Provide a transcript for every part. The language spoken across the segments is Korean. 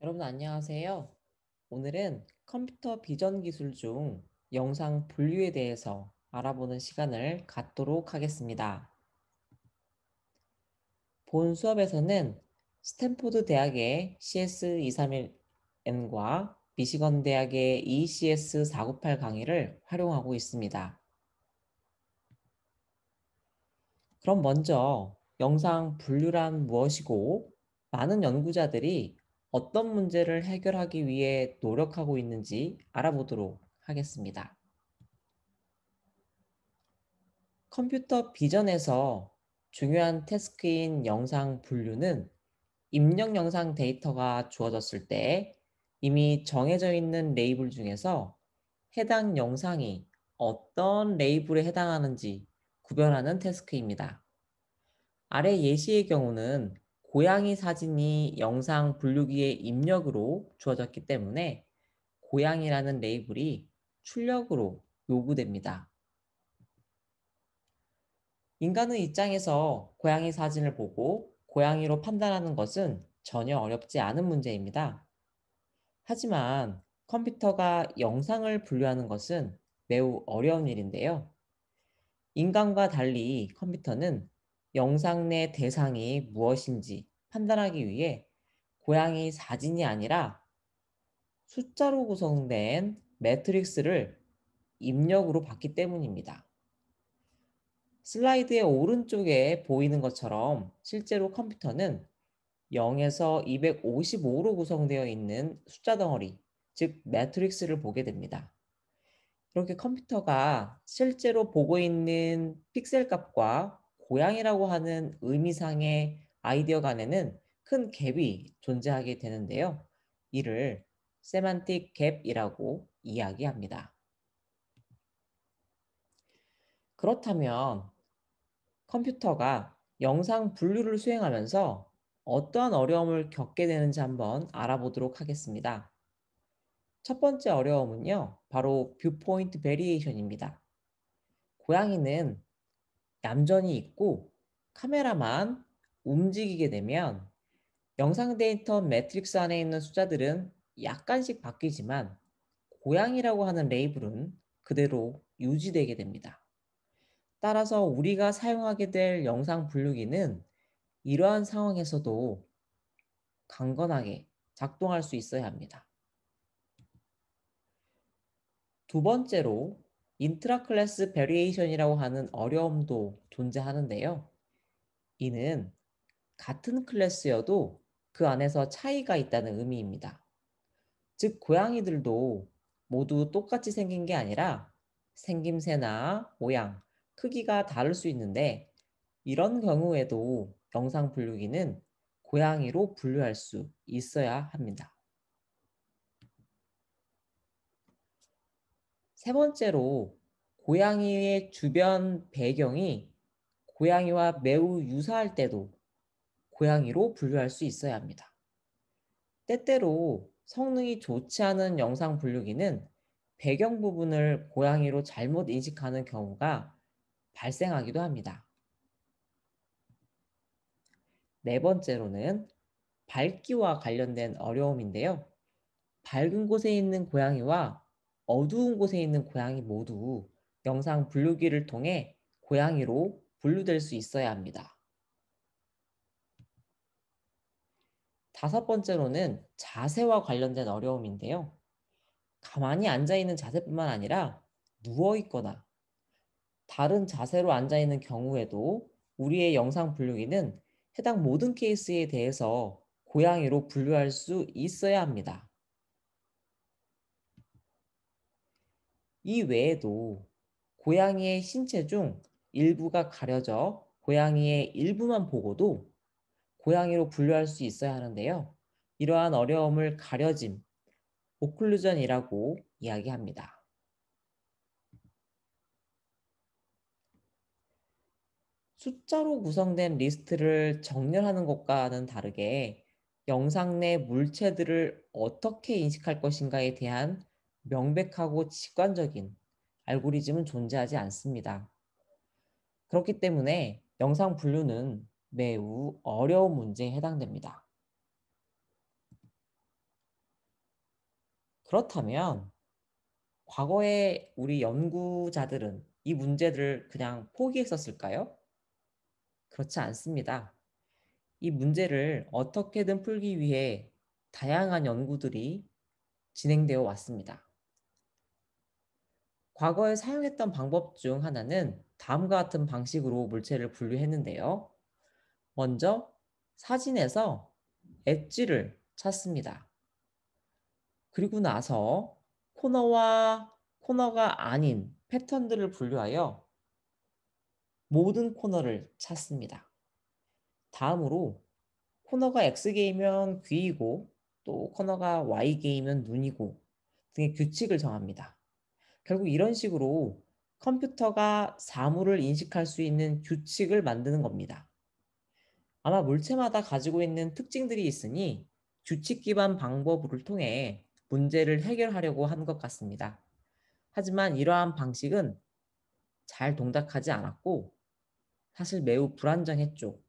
여러분 안녕하세요. 오늘은 컴퓨터 비전 기술 중 영상 분류에 대해서 알아보는 시간을 갖도록 하겠습니다. 본 수업에서는 스탠포드 대학의 CS231N과 미시건 대학의 ECS498 강의를 활용하고 있습니다. 그럼 먼저 영상 분류란 무엇이고 많은 연구자들이 어떤 문제를 해결하기 위해 노력하고 있는지 알아보도록 하겠습니다. 컴퓨터 비전에서 중요한 태스크인 영상 분류는 입력 영상 데이터가 주어졌을 때 이미 정해져 있는 레이블 중에서 해당 영상이 어떤 레이블에 해당하는지 구별하는 태스크입니다. 아래 예시의 경우는 고양이 사진이 영상 분류기의 입력으로 주어졌기 때문에 고양이라는 레이블이 출력으로 요구됩니다. 인간의 입장에서 고양이 사진을 보고 고양이로 판단하는 것은 전혀 어렵지 않은 문제입니다. 하지만 컴퓨터가 영상을 분류하는 것은 매우 어려운 일인데요. 인간과 달리 컴퓨터는 영상 내 대상이 무엇인지 판단하기 위해 고양이 사진이 아니라 숫자로 구성된 매트릭스를 입력으로 받기 때문입니다. 슬라이드의 오른쪽에 보이는 것처럼 실제로 컴퓨터는 0에서 255로 구성되어 있는 숫자 덩어리, 즉 매트릭스를 보게 됩니다. 이렇게 컴퓨터가 실제로 보고 있는 픽셀 값과 고양이라고 하는 의미상의 아이디어 간에는 큰 갭이 존재하게 되는데요. 이를 세만틱 갭이라고 이야기합니다. 그렇다면 컴퓨터가 영상 분류를 수행하면서 어떠한 어려움을 겪게 되는지 한번 알아보도록 하겠습니다. 첫 번째 어려움은요, 바로 뷰포인트 베리에이션입니다. 고양이는 얌전히 있고 카메라만 움직이게 되면 영상 데이터 매트릭스 안에 있는 숫자들은 약간씩 바뀌지만 고양이라고 하는 레이블은 그대로 유지되게 됩니다. 따라서 우리가 사용하게 될 영상 분류기는 이러한 상황에서도 강건하게 작동할 수 있어야 합니다. 두 번째로 인트라 클래스 베리에이션이라고 하는 어려움도 존재하는데요. 이는 같은 클래스여도 그 안에서 차이가 있다는 의미입니다. 즉, 고양이들도 모두 똑같이 생긴 게 아니라 생김새나 모양, 크기가 다를 수 있는데 이런 경우에도 영상 분류기는 고양이로 분류할 수 있어야 합니다. 세 번째로 고양이의 주변 배경이 고양이와 매우 유사할 때도 고양이로 분류할 수 있어야 합니다. 때때로 성능이 좋지 않은 영상 분류기는 배경 부분을 고양이로 잘못 인식하는 경우가 발생하기도 합니다. 네 번째로는 밝기와 관련된 어려움인데요. 밝은 곳에 있는 고양이와 어두운 곳에 있는 고양이 모두 영상 분류기를 통해 고양이로 분류될 수 있어야 합니다. 다섯 번째로는 자세와 관련된 어려움인데요. 가만히 앉아 있는 자세뿐만 아니라 누워 있거나 다른 자세로 앉아 있는 경우에도 우리의 영상 분류기는 해당 모든 케이스에 대해서 고양이로 분류할 수 있어야 합니다. 이 외에도 고양이의 신체 중 일부가 가려져 고양이의 일부만 보고도 고양이로 분류할 수 있어야 하는데요. 이러한 어려움을 가려짐, 오클루전이라고 이야기합니다. 숫자로 구성된 리스트를 정렬하는 것과는 다르게 영상 내 물체들을 어떻게 인식할 것인가에 대한 명백하고 직관적인 알고리즘은 존재하지 않습니다. 그렇기 때문에 영상 분류는 매우 어려운 문제에 해당됩니다. 그렇다면 과거에 우리 연구자들은 이 문제를 그냥 포기했었을까요? 그렇지 않습니다. 이 문제를 어떻게든 풀기 위해 다양한 연구들이 진행되어 왔습니다. 과거에 사용했던 방법 중 하나는 다음과 같은 방식으로 물체를 분류했는데요. 먼저 사진에서 엣지를 찾습니다. 그리고 나서 코너와 코너가 아닌 패턴들을 분류하여 모든 코너를 찾습니다. 다음으로 코너가 X개이면 귀이고 또 코너가 Y개이면 눈이고 등의 규칙을 정합니다. 결국 이런 식으로 컴퓨터가 사물을 인식할 수 있는 규칙을 만드는 겁니다. 아마 물체마다 가지고 있는 특징들이 있으니 규칙 기반 방법을 통해 문제를 해결하려고 한 것 같습니다. 하지만 이러한 방식은 잘 동작하지 않았고 사실 매우 불안정했죠.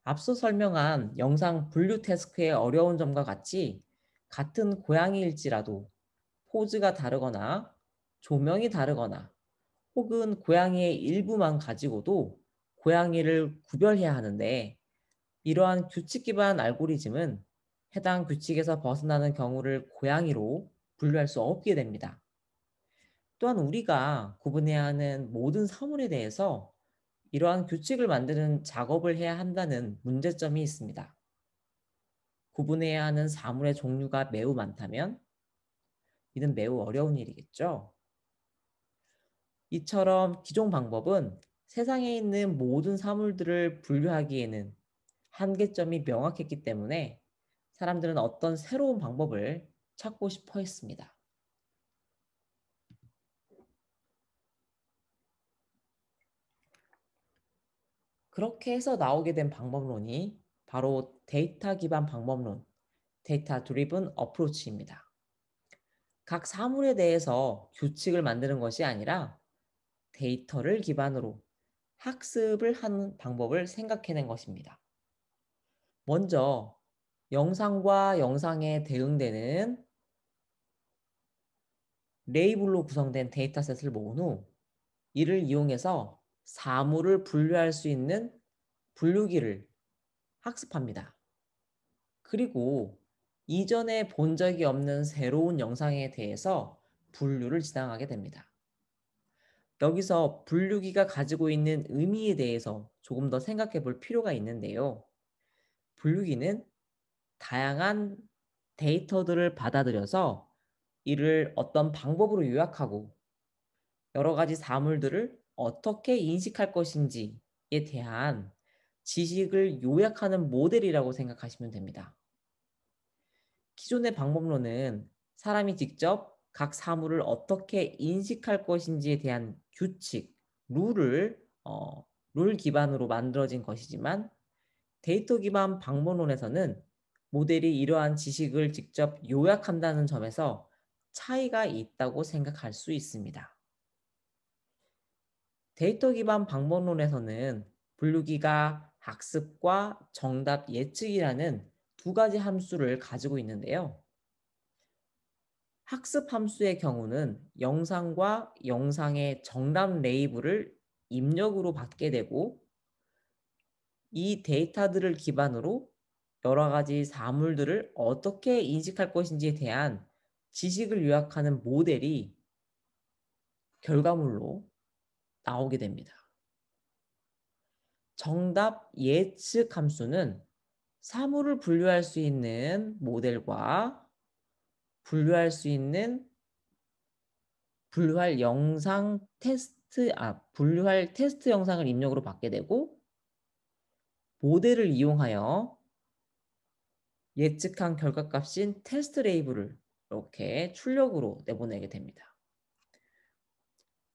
앞서 설명한 영상 분류 태스크의 어려운 점과 같이 같은 고양이일지라도 포즈가 다르거나 조명이 다르거나 혹은 고양이의 일부만 가지고도 고양이를 구별해야 하는데 이러한 규칙 기반 알고리즘은 해당 규칙에서 벗어나는 경우를 고양이로 분류할 수 없게 됩니다. 또한 우리가 구분해야 하는 모든 사물에 대해서 이러한 규칙을 만드는 작업을 해야 한다는 문제점이 있습니다. 구분해야 하는 사물의 종류가 매우 많다면 이는 매우 어려운 일이겠죠. 이처럼 기존 방법은 세상에 있는 모든 사물들을 분류하기에는 한계점이 명확했기 때문에 사람들은 어떤 새로운 방법을 찾고 싶어 했습니다. 그렇게 해서 나오게 된 방법론이 바로 데이터 기반 방법론, 데이터 드리븐 어프로치입니다. 각 사물에 대해서 규칙을 만드는 것이 아니라 데이터를 기반으로 학습을 하는 방법을 생각해낸 것입니다. 먼저 영상과 영상에 대응되는 레이블로 구성된 데이터셋을 모은 후 이를 이용해서 사물을 분류할 수 있는 분류기를 학습합니다. 그리고 이전에 본 적이 없는 새로운 영상에 대해서 분류를 지향하게 됩니다. 여기서 분류기가 가지고 있는 의미에 대해서 조금 더 생각해 볼 필요가 있는데요. 분류기는 다양한 데이터들을 받아들여서 이를 어떤 방법으로 요약하고 여러 가지 사물들을 어떻게 인식할 것인지에 대한 지식을 요약하는 모델이라고 생각하시면 됩니다. 기존의 방법론은 사람이 직접 각 사물을 어떻게 인식할 것인지에 대한 규칙, 룰을 룰 기반으로 만들어진 것이지만 데이터 기반 방법론에서는 모델이 이러한 지식을 직접 요약한다는 점에서 차이가 있다고 생각할 수 있습니다. 데이터 기반 방법론에서는 분류기가 학습과 정답 예측이라는 두 가지 함수를 가지고 있는데요. 학습 함수의 경우는 영상과 영상의 정답 레이블을 입력으로 받게 되고 이 데이터들을 기반으로 여러 가지 사물들을 어떻게 인식할 것인지에 대한 지식을 요약하는 모델이 결과물로 나오게 됩니다. 정답 예측 함수는 사물을 분류할 수 있는 모델과 분류할 수 있는 분류할 테스트 영상을 입력으로 받게 되고 모델을 이용하여 예측한 결과값인 테스트 레이블을 이렇게 출력으로 내보내게 됩니다.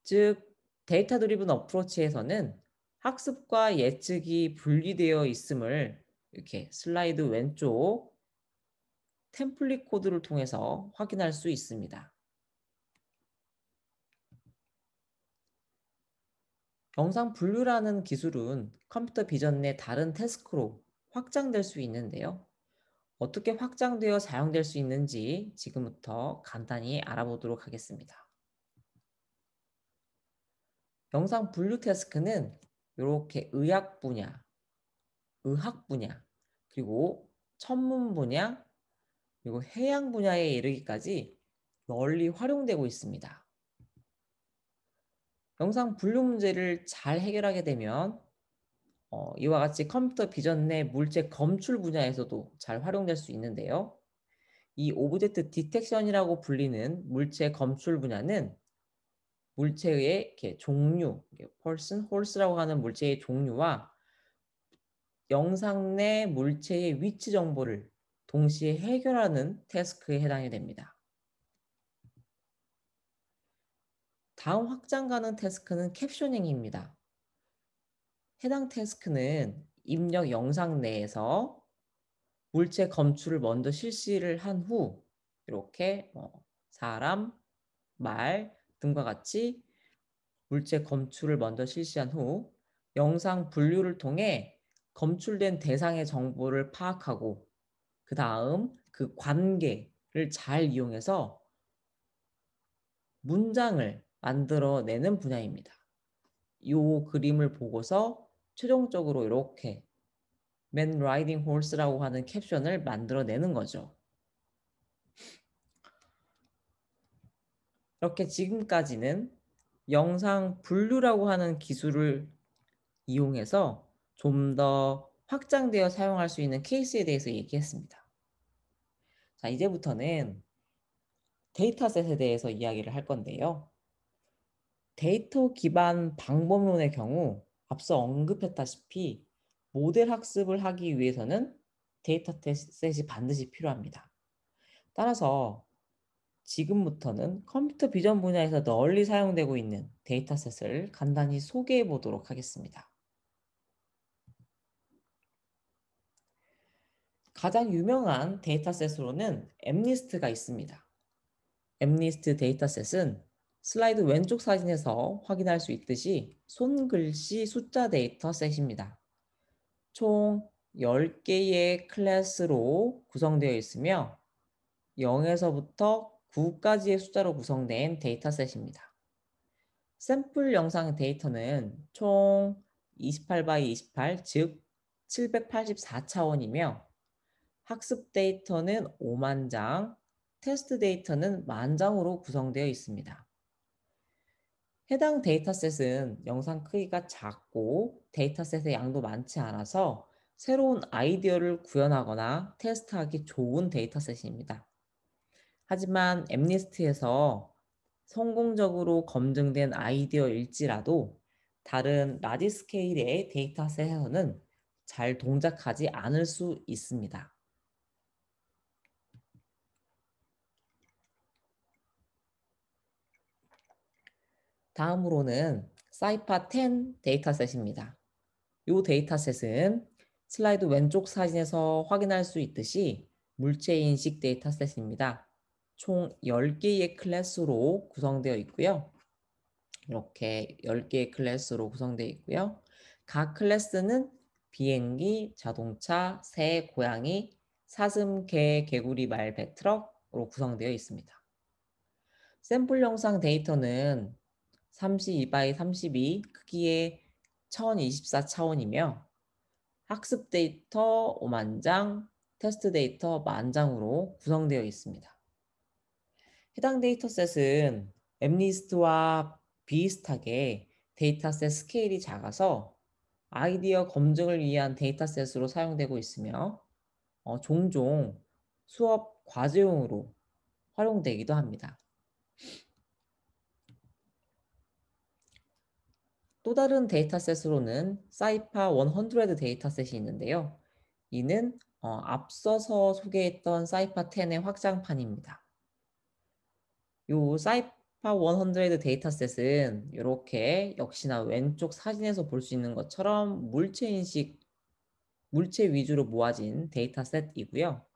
즉 데이터 드리븐 어프로치에서는 학습과 예측이 분리되어 있음을 이렇게 슬라이드 왼쪽 템플릿 코드를 통해서 확인할 수 있습니다. 영상 분류라는 기술은 컴퓨터 비전 내 다른 태스크로 확장될 수 있는데요. 어떻게 확장되어 사용될 수 있는지 지금부터 간단히 알아보도록 하겠습니다. 영상 분류 태스크는 이렇게 의학 분야, 그리고 천문 분야, 그리고 해양 분야에 이르기까지 널리 활용되고 있습니다. 영상 분류 문제를 잘 해결하게 되면 이와 같이 컴퓨터 비전 내 물체 검출 분야에서도 잘 활용될 수 있는데요. 이 오브젝트 디텍션이라고 불리는 물체 검출 분야는 물체의 이렇게 종류, person, horse라고 하는 물체의 종류와 영상 내 물체의 위치 정보를 동시에 해결하는 태스크에 해당이 됩니다. 다음 확장 가능 태스크는 캡셔닝입니다. 해당 태스크는 입력 영상 내에서 물체 검출을 먼저 실시를 한 후 이렇게 사람, 말 등과 같이 물체 검출을 먼저 실시한 후 영상 분류를 통해 검출된 대상의 정보를 파악하고 그 다음 그 관계를 잘 이용해서 문장을 만들어내는 분야입니다. 이 그림을 보고서 최종적으로 이렇게 Man Riding Horse라고 하는 캡션을 만들어내는 거죠. 이렇게 지금까지는 영상 분류라고 하는 기술을 이용해서 좀 더 확장되어 사용할 수 있는 케이스에 대해서 얘기했습니다. 자, 이제부터는 데이터셋에 대해서 이야기를 할 건데요. 데이터 기반 방법론의 경우 앞서 언급했다시피 모델 학습을 하기 위해서는 데이터셋이 반드시 필요합니다. 따라서 지금부터는 컴퓨터 비전 분야에서 널리 사용되고 있는 데이터셋을 간단히 소개해 보도록 하겠습니다. 가장 유명한 데이터셋으로는 엠니스트가 있습니다. 엠니스트 데이터셋은 슬라이드 왼쪽 사진에서 확인할 수 있듯이 손글씨 숫자 데이터셋입니다. 총 10개의 클래스로 구성되어 있으며 0에서부터 9까지의 숫자로 구성된 데이터셋입니다. 샘플 영상 데이터는 총 28 by 28, 즉 784차원이며 학습 데이터는 5만 장, 테스트 데이터는 10,000장으로 구성되어 있습니다. 해당 데이터셋은 영상 크기가 작고 데이터셋의 양도 많지 않아서 새로운 아이디어를 구현하거나 테스트하기 좋은 데이터셋입니다. 하지만 엠니스트에서 성공적으로 검증된 아이디어일지라도 다른 라지 스케일의 데이터셋에서는 잘 동작하지 않을 수 있습니다. 다음으로는 사이파 10 데이터셋입니다. 이 데이터셋은 슬라이드 왼쪽 사진에서 확인할 수 있듯이 물체 인식 데이터셋입니다. 총 10개의 클래스로 구성되어 있고요. 이렇게 10개의 클래스로 구성되어 있고요. 각 클래스는 비행기, 자동차, 새, 고양이, 사슴, 개, 개구리, 말, 배, 트럭으로 구성되어 있습니다. 샘플 영상 데이터는 32 by 32 크기의 1024차원이며 학습 데이터 5만 장, 테스트 데이터 10,000장으로 구성되어 있습니다. 해당 데이터셋은 엠니스트와 비슷하게 데이터셋 스케일이 작아서 아이디어 검증을 위한 데이터셋으로 사용되고 있으며 종종 수업 과제용으로 활용되기도 합니다. 또 다른 데이터셋으로는 사이파 100 데이터셋이 있는데요. 이는 앞서서 소개했던 사이파 10의 확장판입니다. 요 사이파 100 데이터셋은 이렇게 역시나 왼쪽 사진에서 볼 수 있는 것처럼 물체 위주로 모아진 데이터셋이고요.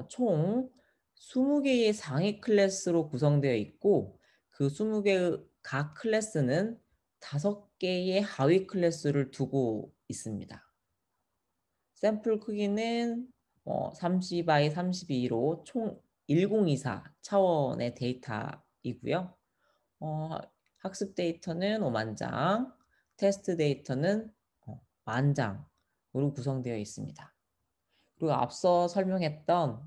총 20개의 상위 클래스로 구성되어 있고 그 20개의 각 클래스는 5개의 하위 클래스를 두고 있습니다. 샘플 크기는 30 by 32로 총 1024 차원의 데이터이고요. 어 학습 데이터는 5만 장, 테스트 데이터는 10,000 장으로 구성되어 있습니다. 그리고 앞서 설명했던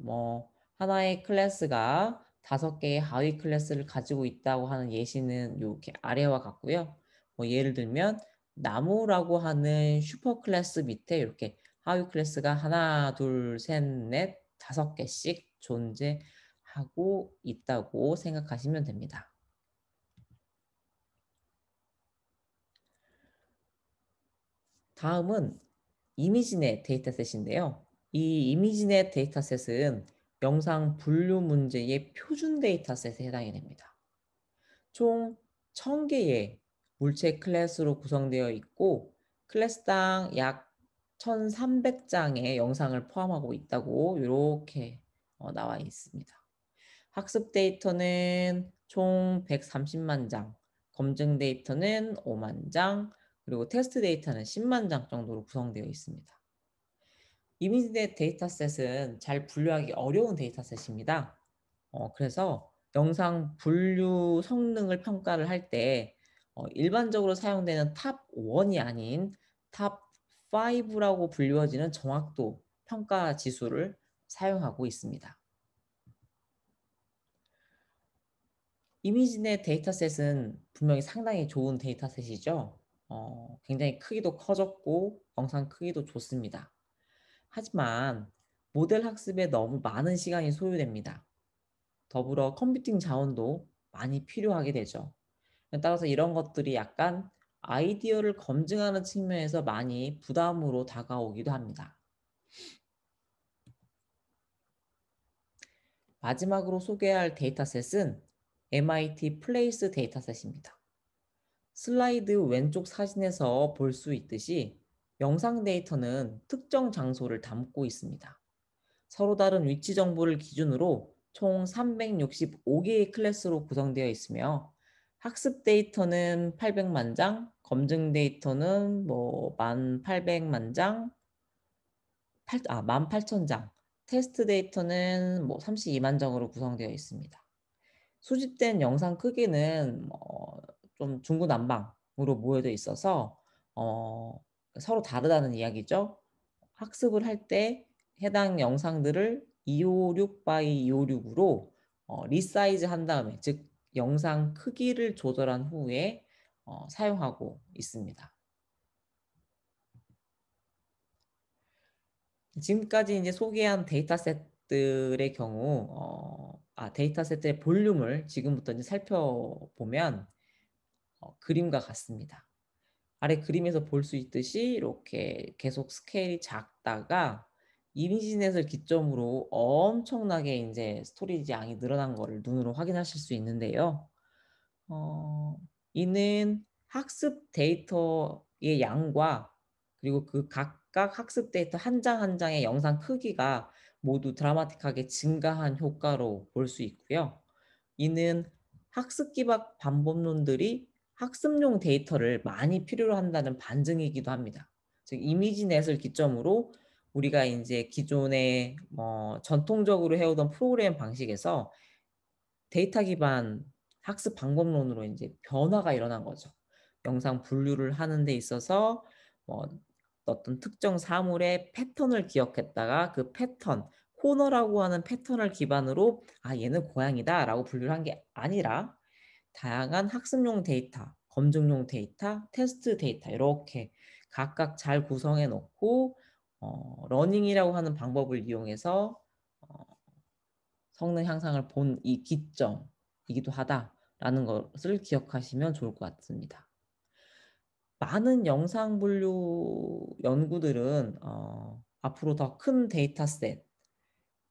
하나의 클래스가 5개의 하위 클래스를 가지고 있다고 하는 예시는 요렇게 아래와 같고요. 예를 들면 나무라고 하는 슈퍼 클래스 밑에 이렇게 하위 클래스가 하나, 둘, 셋, 넷, 5개씩 존재하고 있다고 생각하시면 됩니다. 다음은 이미지넷 데이터셋인데요. 이 이미지넷 데이터셋은 영상 분류 문제의 표준 데이터셋에 해당이 됩니다. 총 1000개의 물체 클래스로 구성되어 있고 클래스당 약 1300장의 영상을 포함하고 있다고 이렇게 나와 있습니다. 학습 데이터는 총 130만 장, 검증 데이터는 5만 장, 그리고 테스트 데이터는 10만 장 정도로 구성되어 있습니다. 이미지넷 데이터셋은 잘 분류하기 어려운 데이터셋입니다. 그래서 영상 분류 성능을 평가를 할 때 일반적으로 사용되는 탑 1이 아닌 탑 5라고 불리워지는 정확도 평가 지수를 사용하고 있습니다. 이미지넷 데이터셋은 분명히 상당히 좋은 데이터셋이죠. 굉장히 크기도 커졌고 영상 크기도 좋습니다. 하지만 모델 학습에 너무 많은 시간이 소요됩니다. 더불어 컴퓨팅 자원도 많이 필요하게 되죠. 따라서 이런 것들이 약간 아이디어를 검증하는 측면에서 많이 부담으로 다가오기도 합니다. 마지막으로 소개할 데이터셋은 MIT 플레이스 데이터셋입니다. 슬라이드 왼쪽 사진에서 볼 수 있듯이 영상 데이터는 특정 장소를 담고 있습니다. 서로 다른 위치 정보를 기준으로 총 365개의 클래스로 구성되어 있으며 학습 데이터는 800만 장, 검증 데이터는 1800만 장, 18,000장, 테스트 데이터는 32만 장으로 구성되어 있습니다. 수집된 영상 크기는 좀 중구난방으로 모여져 있어서 어, 서로 다르다는 이야기죠. 학습을 할 때 해당 영상들을 256 by 256으로 리사이즈 한 다음에 즉 영상 크기를 조절한 후에 사용하고 있습니다. 지금까지 이제 소개한 데이터셋들의 경우 데이터셋의 볼륨을 지금부터 이제 살펴보면 그림과 같습니다. 아래 그림에서 볼 수 있듯이 이렇게 계속 스케일이 작다가 이미지넷을 기점으로 엄청나게 이제 스토리지 양이 늘어난 거를 눈으로 확인하실 수 있는데요. 어, 이는 학습 데이터의 양과 그리고 그 각각 학습 데이터 한 장 한 장의 영상 크기가 모두 드라마틱하게 증가한 효과로 볼 수 있고요. 이는 학습 기반 방법론들이 학습용 데이터를 많이 필요로 한다는 반증이기도 합니다. 즉 이미지넷을 기점으로 우리가 이제 기존에 전통적으로 해오던 프로그램 방식에서 데이터 기반 학습 방법론으로 이제 변화가 일어난 거죠. 영상 분류를 하는 데 있어서 뭐 어떤 특정 사물의 패턴을 기억했다가 그 패턴, 코너라고 하는 패턴을 기반으로 얘는 고양이다라고 분류를 한 게 아니라 다양한 학습용 데이터, 검증용 데이터, 테스트 데이터 이렇게 각각 잘 구성해 놓고 러닝이라고 하는 방법을 이용해서 어, 성능 향상을 본 이 기점이기도 하다라는 것을 기억하시면 좋을 것 같습니다. 많은 영상 분류 연구들은 앞으로 더 큰 데이터셋,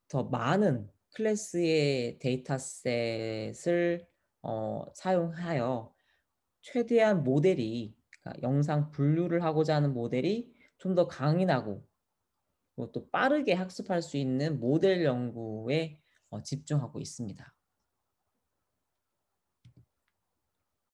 더 많은 클래스의 데이터셋을 사용하여 최대한 모델이 그러니까 영상 분류를 하고자 하는 모델이 좀 더 강인하고 그리고 또 빠르게 학습할 수 있는 모델 연구에 집중하고 있습니다.